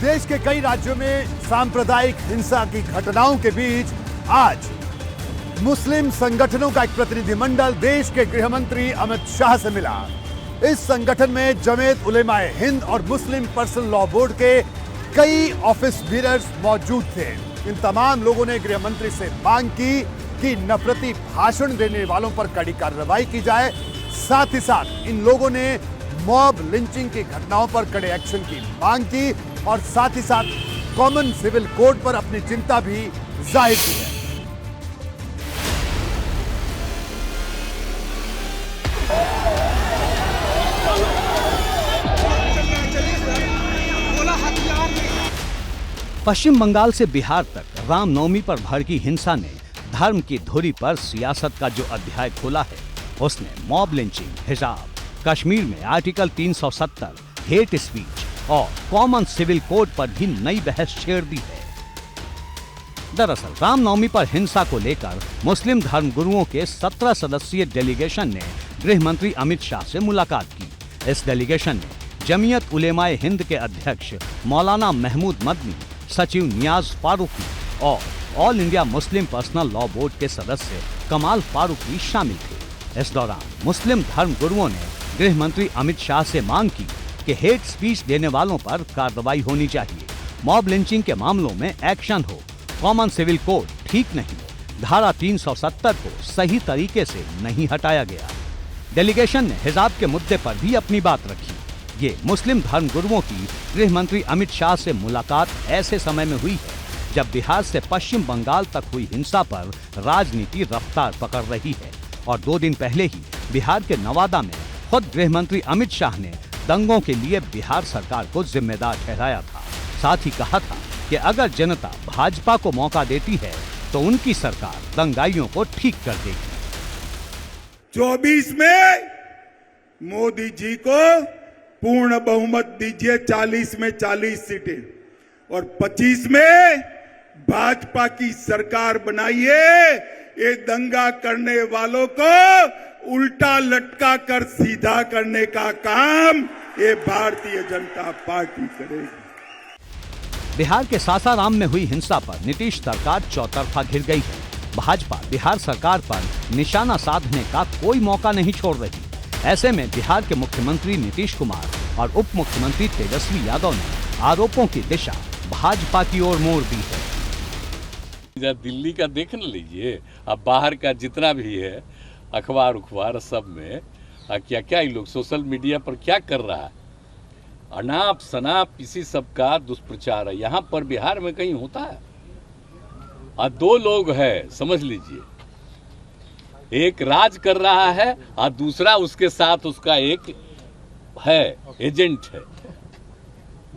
देश के कई राज्यों में सांप्रदायिक हिंसा की घटनाओं के बीच आज मुस्लिम संगठनों का एक प्रतिनिधिमंडल देश के गृह मंत्री अमित शाह से मिला। इस संगठन में जमीयत उलेमाए हिंद और मुस्लिम पर्सनल लॉ बोर्ड के कई ऑफिस बीयरर्स मौजूद थे। इन तमाम लोगों ने गृह मंत्री से मांग की कि नफरती भाषण देने वालों पर कड़ी कार्रवाई की जाए। साथ ही साथ इन लोगों ने मॉब लिंचिंग की घटनाओं पर कड़े एक्शन की मांग की और साथ ही साथ कॉमन सिविल कोड पर अपनी चिंता भी जाहिर की है। पश्चिम बंगाल से बिहार तक रामनवमी पर भड़की हिंसा ने धर्म की धुरी पर सियासत का जो अध्याय खोला है, उसने मॉब लिंचिंग, हिजाब, कश्मीर में आर्टिकल 370, हेट स्पीच और कॉमन सिविल कोड पर भी नई बहस छेड़ दी है। दरअसल रामनवमी पर हिंसा को लेकर मुस्लिम धर्मगुरुओं के 17 सदस्यीय डेलीगेशन ने गृह मंत्री अमित शाह से मुलाकात की। इस डेलीगेशन ने जमीयत उलेमाए हिंद के अध्यक्ष मौलाना महमूद मदनी, सचिव नियाज फारूकी और all India Muslim personal law board के सदस्य कमाल फारूकी शामिल थे। इस दौरान मुस्लिम धर्म गुरुओं ने गृह मंत्री अमित शाह से मांग की कि हेट स्पीच देने वालों पर कार्रवाई होनी चाहिए, मॉब लिंचिंग के मामलों में एक्शन हो, कॉमन सिविल कोड ठीक नहीं, धारा 370 को सही तरीके से नहीं हटाया गया। डेलीगेशन ने हिजाब के मुद्दे पर भी अपनी बात रखी। ये मुस्लिम धर्म गुरुओं की गृह मंत्री अमित शाह से मुलाकात ऐसे समय में हुई है जब बिहार से पश्चिम बंगाल तक हुई हिंसा पर राजनीति रफ्तार पकड़ रही है और 2 दिन पहले ही बिहार के नवादा में खुद गृह मंत्री अमित शाह ने दंगों के लिए बिहार सरकार को जिम्मेदार ठहराया था। साथ ही कहा था कि अगर जनता भाजपा को मौका देती है तो उनकी सरकार दंगाइयों को ठीक कर देगी। 24 में मोदी जी को पूर्ण बहुमत दीजिए, 40 में 40 सीटें और 25 में भाजपा की सरकार बनाइए। ये दंगा करने वालों को उल्टा लटका कर सीधा करने का काम ये भारतीय जनता पार्टी करेगी। बिहार के सासाराम में हुई हिंसा पर नीतीश सरकार चौतरफा घिर गई है। भाजपा बिहार सरकार पर निशाना साधने का कोई मौका नहीं छोड़ रही। ऐसे में बिहार के मुख्यमंत्री नीतीश कुमार और उप मुख्यमंत्री तेजस्वी यादव ने आरोपों की दिशा भाजपा की ओर मोड़ दी है। दिल्ली का देख न लीजिए, अब बाहर का जितना भी है अखबार उखबार सब में क्या क्या लोग सोशल मीडिया पर क्या कर रहा है, अनाप शनाप इसी सब का दुष्प्रचार है। यहाँ पर बिहार में कहीं होता है? 2 लोग हैं, समझ लीजिए, एक राज कर रहा है और दूसरा उसके साथ उसका एक है एजेंट है,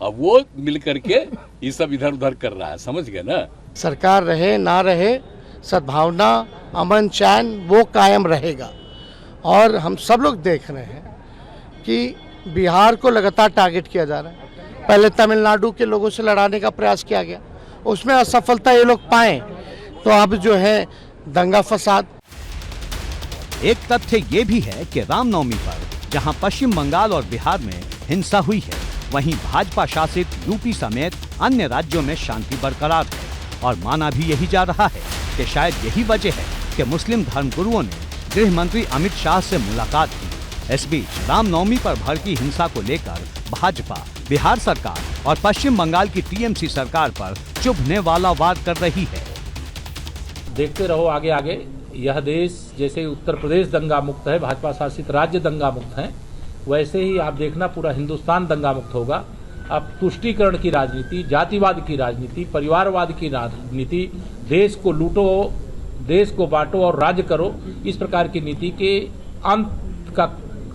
अब वो मिलकर के ये सब इधर उधर कर रहा है। समझ गए ना? सरकार रहे ना रहे, सद्भावना, अमन चैन वो कायम रहेगा। और हम सब लोग देख रहे हैं कि बिहार को लगातार टारगेट किया जा रहा है। पहले तमिलनाडु के लोगों से लड़ाने का प्रयास किया गया, उसमें असफलता ये लोग पाए, तो अब जो है दंगा फसाद। एक तथ्य ये भी है कि रामनवमी पर जहां पश्चिम बंगाल और बिहार में हिंसा हुई है, वहीं भाजपा शासित यूपी समेत अन्य राज्यों में शांति बरकरार है और माना भी यही जा रहा है कि शायद यही वजह है कि मुस्लिम धर्मगुरुओं ने गृह मंत्री अमित शाह से मुलाकात की। इस बीच रामनवमी पर भड़की हिंसा को लेकर भाजपा बिहार सरकार और पश्चिम बंगाल की टीएमसी सरकार पर चुभने वाला वार कर रही है। देखते रहो आगे आगे, यह देश जैसे उत्तर प्रदेश दंगा मुक्त है, भाजपा शासित राज्य दंगा मुक्त हैं, वैसे ही आप देखना पूरा हिंदुस्तान दंगा मुक्त होगा। अब तुष्टीकरण की राजनीति, जातिवाद की राजनीति, परिवारवाद की राजनीति, देश को लूटो, देश को बांटो और राज्य करो, इस प्रकार की नीति के अंत का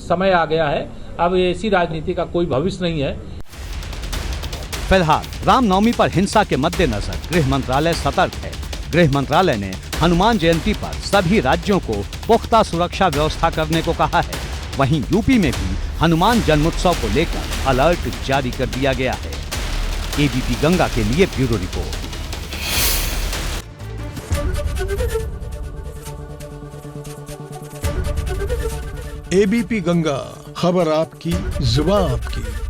समय आ गया है। अब ऐसी राजनीति का कोई भविष्य नहीं है। फिलहाल रामनवमी पर हिंसा के मद्देनजर गृह मंत्रालय सतर्क है। गृह मंत्रालय ने हनुमान जयंती पर सभी राज्यों को पुख्ता सुरक्षा व्यवस्था करने को कहा है। वहीं यूपी में भी हनुमान जन्मोत्सव को लेकर अलर्ट जारी कर दिया गया है। एबीपी गंगा के लिए ब्यूरो रिपोर्ट। एबीपी गंगा, खबर आपकी, जुबान आपकी।